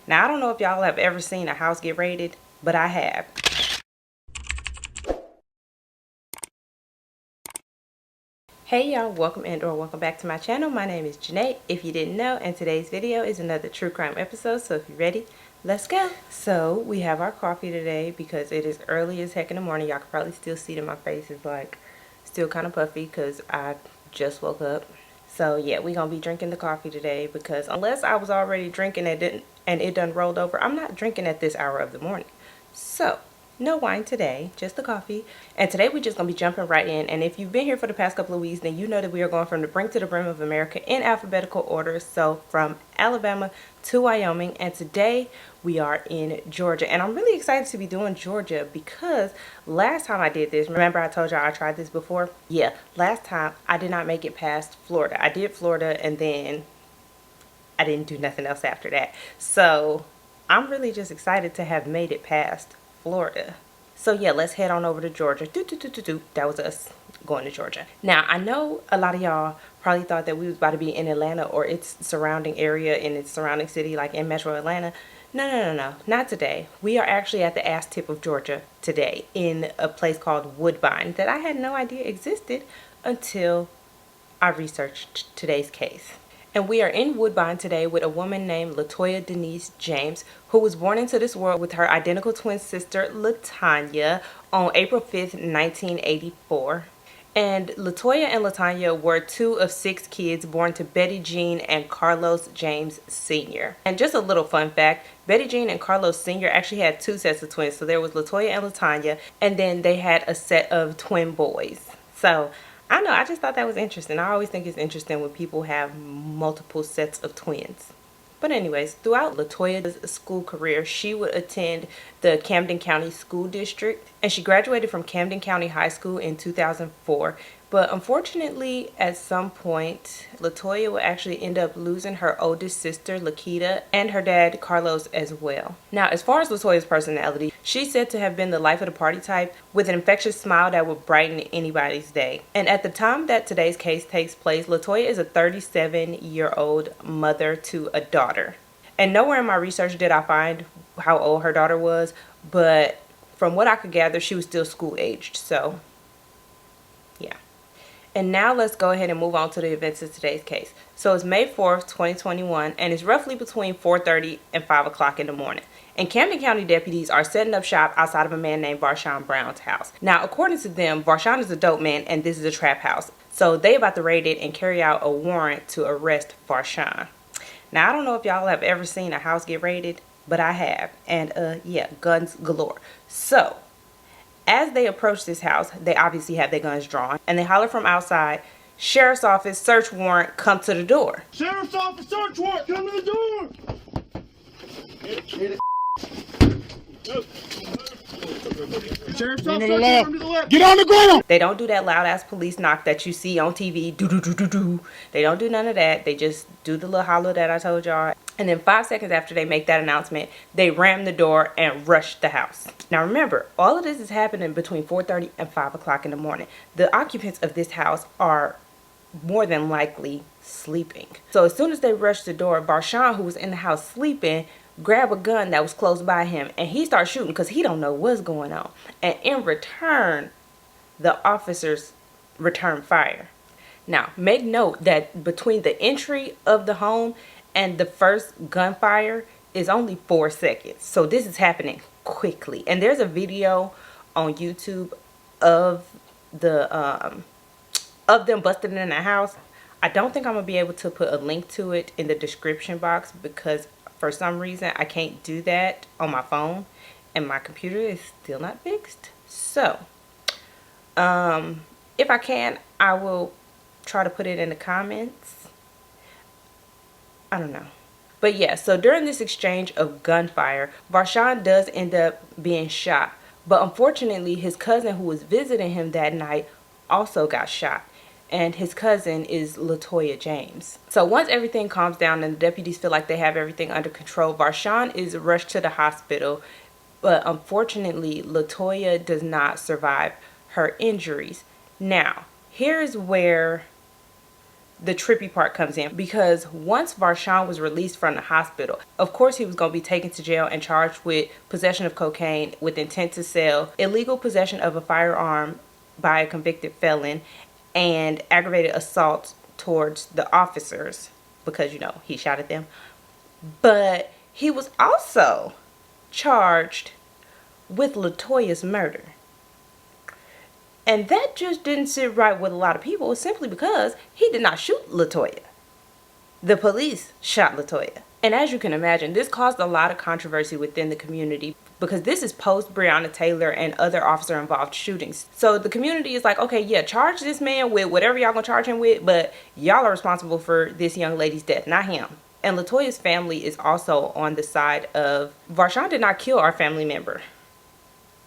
Now, I don't know if y'all have ever seen a house get raided, but I have. Hey y'all, welcome and or welcome back to my channel. My name is Janae, if you didn't know, and today's video is another true crime episode. So if you're ready, let's go. So we have our coffee today because it is early as heck in the morning. Y'all can probably still see that my face is like still kind of puffy because I just woke up. So yeah, we're gonna be drinking the coffee today because unless I was already drinking and it done rolled over, I'm not drinking at this hour of the morning. So no wine today, just the coffee. And today we're just going to be jumping right in. And if you've been here for the past couple of weeks, then you know that we are going from the brink to the brim of America in alphabetical order. So from Alabama to Wyoming. And today we are in Georgia. And I'm really excited to be doing Georgia because last time I did this, remember I told y'all I tried this before? Yeah, last time I did not make it past Florida. I did Florida and then I didn't do nothing else after that. So I'm really just excited to have made it past Florida. So yeah, let's head on over to Georgia. That was us going to Georgia. Now, I know a lot of y'all probably thought that we was about to be in Atlanta or its surrounding area, in its surrounding city, like in Metro Atlanta. No, not today. We are actually at the ass tip of Georgia today in a place called Woodbine that I had no idea existed until I researched today's case. And we are in Woodbine today with a woman named Latoya Denise James, who was born into this world with her identical twin sister, Latanya, on April 5th, 1984. And Latoya and Latanya were two of 6 kids born to Betty Jean and Carlos James Sr. And just a little fun fact, Betty Jean and Carlos Sr. actually had 2 sets of twins. So there was Latoya and Latanya, and then they had a set of twin boys. So I know, I just thought that was interesting. I always think it's interesting when people have multiple sets of twins. But anyways, throughout Latoya's school career, she would attend the Camden County School District, and she graduated from Camden County High School in 2004. But unfortunately, at some point, Latoya would actually end up losing her oldest sister, Lakita, and her dad, Carlos, as well. Now, as far as Latoya's personality, she's said to have been the life of the party type with an infectious smile that would brighten anybody's day. And at the time that today's case takes place, Latoya is a 37-year-old mother to a daughter. And nowhere in my research did I find how old her daughter was, but from what I could gather, she was still school aged. So, yeah. And now let's go ahead and move on to the events of today's case. So it's May 4th, 2021, and it's roughly between 4:30 and 5 o'clock in the morning. And Camden County deputies are setting up shop outside of a man named Varshawn Brown's house. Now, according to them, Varshawn is a dope man and this is a trap house. So they about to raid it and carry out a warrant to arrest Varshawn. Now, I don't know if y'all have ever seen a house get raided, but I have. And yeah, guns galore. So as they approach this house, they obviously have their guns drawn, and they holler from outside, "Sheriff's office, search warrant, come to the door." Sheriff's office, search warrant, come to the door! Sheriff's office, search warrant, come to the left. Get on the ground! They don't do that loud ass police knock that you see on TV. Do do do do do. They don't do none of that. They just do the little holler that I told y'all. And then 5 seconds after they make that announcement, they ram the door and rush the house. Now remember, all of this is happening between 4:30 and 5 o'clock in the morning. The occupants of this house are more than likely sleeping. So as soon as they rush the door, Varshawn, who was in the house sleeping, grab a gun that was close by him and he starts shooting because he don't know what's going on. And in return, the officers return fire. Now, make note that between the entry of the home and the first gunfire is only 4 seconds. So this is happening quickly. And there's a video on YouTube of them busting in the house. I don't think I'm gonna be able to put a link to it in the description box because for some reason I can't do that on my phone and my computer is still not fixed. So if I can, I will try to put it in the comments. I don't know. But yeah, so during this exchange of gunfire, Varshawn does end up being shot. But unfortunately, his cousin who was visiting him that night also got shot. And his cousin is Latoya James. So once everything calms down and the deputies feel like they have everything under control, Varshawn is rushed to the hospital. But unfortunately, Latoya does not survive her injuries. Now, here's where the trippy part comes in, because once Varshawn was released from the hospital, of course he was going to be taken to jail and charged with possession of cocaine with intent to sell, illegal possession of a firearm by a convicted felon, and aggravated assault towards the officers because, you know, he shot at them. But he was also charged with LaToya's murder. And that just didn't sit right with a lot of people, simply because he did not shoot LaToya. The police shot LaToya. And as you can imagine, this caused a lot of controversy within the community, because this is post Breonna Taylor and other officer involved shootings. So the community is like, okay, yeah, charge this man with whatever y'all gonna charge him with, but y'all are responsible for this young lady's death, not him. And LaToya's family is also on the side of, Varshawn did not kill our family member.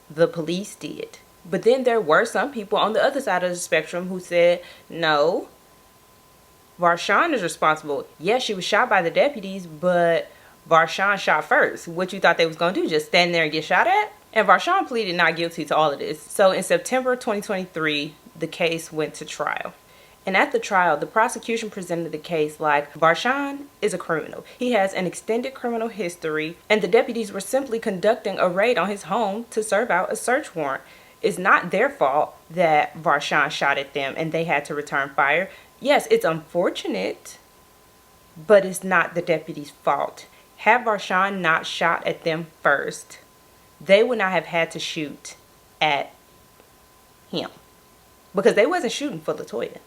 The police did. But then there were some people on the other side of the spectrum who said, no, Varshawn is responsible. Yes, she was shot by the deputies, but Varshawn shot first. What you thought they was going to do, just stand there and get shot at? And Varshawn pleaded not guilty to all of this. So in September 2023, the case went to trial. And at the trial, the prosecution presented the case like Varshawn is a criminal. He has an extended criminal history, and the deputies were simply conducting a raid on his home to serve out a search warrant. It's not their fault that Varshawn shot at them and they had to return fire. Yes, it's unfortunate, but it's not the deputy's fault. Had Varshawn not shot at them first, they would not have had to shoot at him, because they wasn't shooting for LaToya.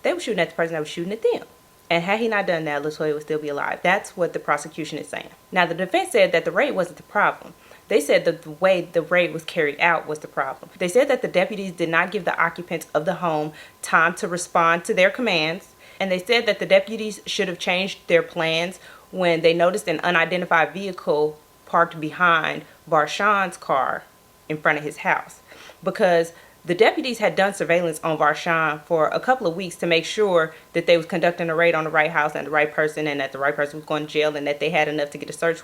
They were shooting at the person that was shooting at them. And had he not done that, LaToya would still be alive. That's what the prosecution is saying. Now, the defense said that the raid wasn't the problem. They said that the way the raid was carried out was the problem. They said that the deputies did not give the occupants of the home time to respond to their commands. And they said that the deputies should have changed their plans when they noticed an unidentified vehicle parked behind Varshawn's car in front of his house. Because the deputies had done surveillance on Varshawn for a couple of weeks to make sure that they was conducting a raid on the right house and the right person, and that the right person was going to jail, and that they had enough to get a search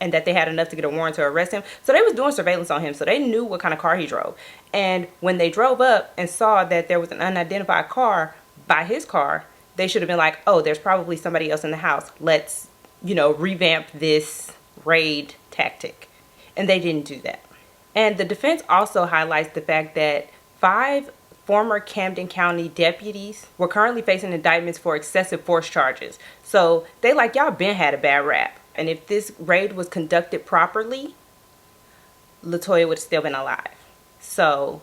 and that they had enough to get a warrant to arrest him. So they was doing surveillance on him, so they knew what kind of car he drove. And when they drove up and saw that there was an unidentified car by his car, they should have been like, oh, there's probably somebody else in the house. Let's, revamp this raid tactic. And they didn't do that. And the defense also highlights the fact that 5 former Camden County deputies were currently facing indictments for excessive force charges. So they like, y'all been had a bad rap. And if this raid was conducted properly, LaToya would have still been alive. So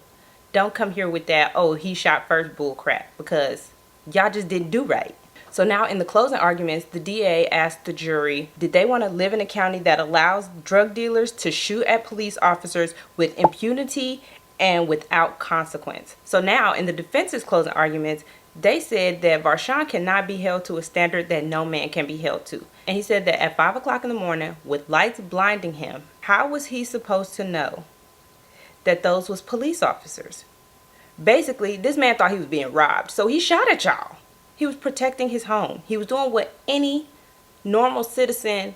don't come here with that, oh, he shot first bull crap, because y'all just didn't do right. So now in the closing arguments, the DA asked the jury, did they want to live in a county that allows drug dealers to shoot at police officers with impunity and without consequence? So now in the defense's closing arguments, they said that Varshawn cannot be held to a standard that no man can be held to. And he said that at 5 o'clock in the morning, with lights blinding him, how was he supposed to know that those was police officers? Basically, this man thought he was being robbed, so he shot at y'all. He was protecting his home. He was doing what any normal citizen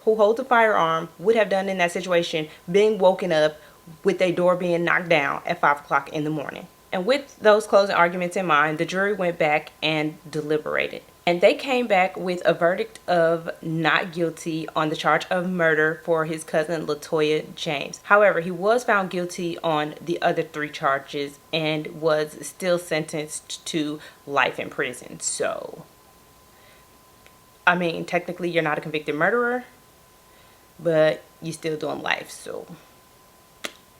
who holds a firearm would have done in that situation, being woken up with their door being knocked down at 5 o'clock in the morning. And with those closing arguments in mind, the jury went back and deliberated. And they came back with a verdict of not guilty on the charge of murder for his cousin LaToya James. However, he was found guilty on the other 3 charges and was still sentenced to life in prison. So, I mean, technically you're not a convicted murderer, but you're still doing life. So,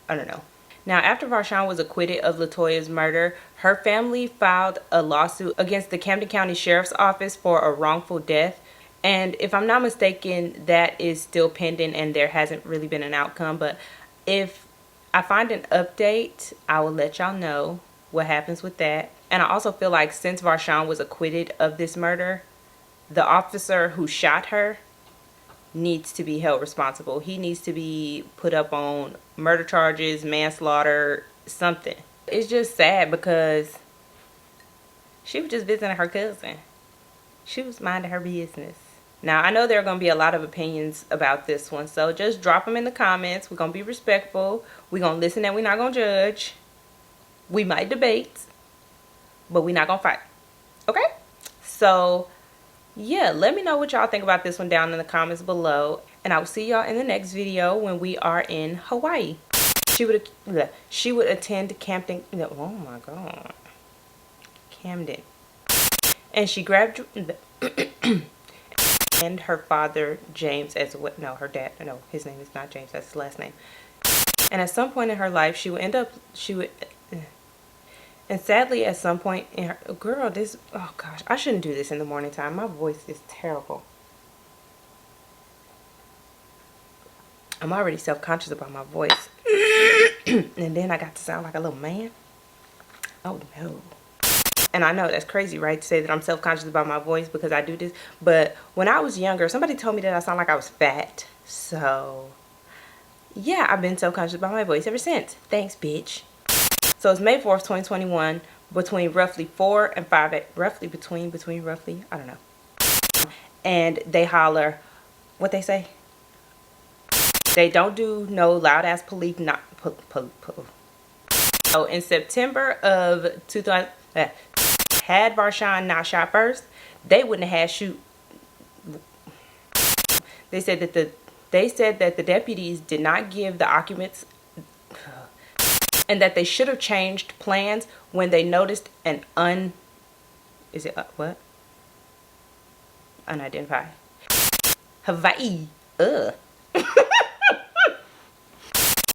I don't know. Now, after Varshawn was acquitted of LaToya's murder, her family filed a lawsuit against the Camden County Sheriff's Office for a wrongful death. And if I'm not mistaken, that is still pending and there hasn't really been an outcome. But if I find an update, I will let y'all know what happens with that. And I also feel like since Varshawn was acquitted of this murder, the officer who shot her needs to be held responsible. He needs to be put up on murder charges, manslaughter, something. It's just sad because she was just visiting her cousin. She was minding her business. Now, I know there are going to be a lot of opinions about this one, so just drop them in the comments. We're going to be respectful. We're going to listen and we're not going to judge. We might debate, but we're not going to fight. Okay? So yeah, let me know what y'all think about this one down in the comments below, and I will see y'all in the next video when we are in Hawaii. She would attend Camden. Oh my god, Camden, and she grabbed and her father James as well. No, her dad. No, his name is not James. That's his last name. And at some point in her life, she would and sadly, at some point in her, girl, this, oh gosh, I shouldn't do this in the morning time. My voice is terrible. I'm already self-conscious about my voice. And then I got to sound like a little man. Oh no. And I know that's crazy, right, to say that I'm self-conscious about my voice because I do this. But when I was younger, somebody told me that I sound like I was fat. So yeah, I've been self-conscious about my voice ever since. Thanks, bitch. So it's May 4th, 2021, between roughly 4 and 5, roughly, I don't know. And they holler, what they say? They don't do no loud ass police, not, So in September of 2000, had Varshawn not shot first, they wouldn't have had shoot. They said that the deputies did not give the occupants, and that they should have changed plans when they noticed an unidentified Hawaii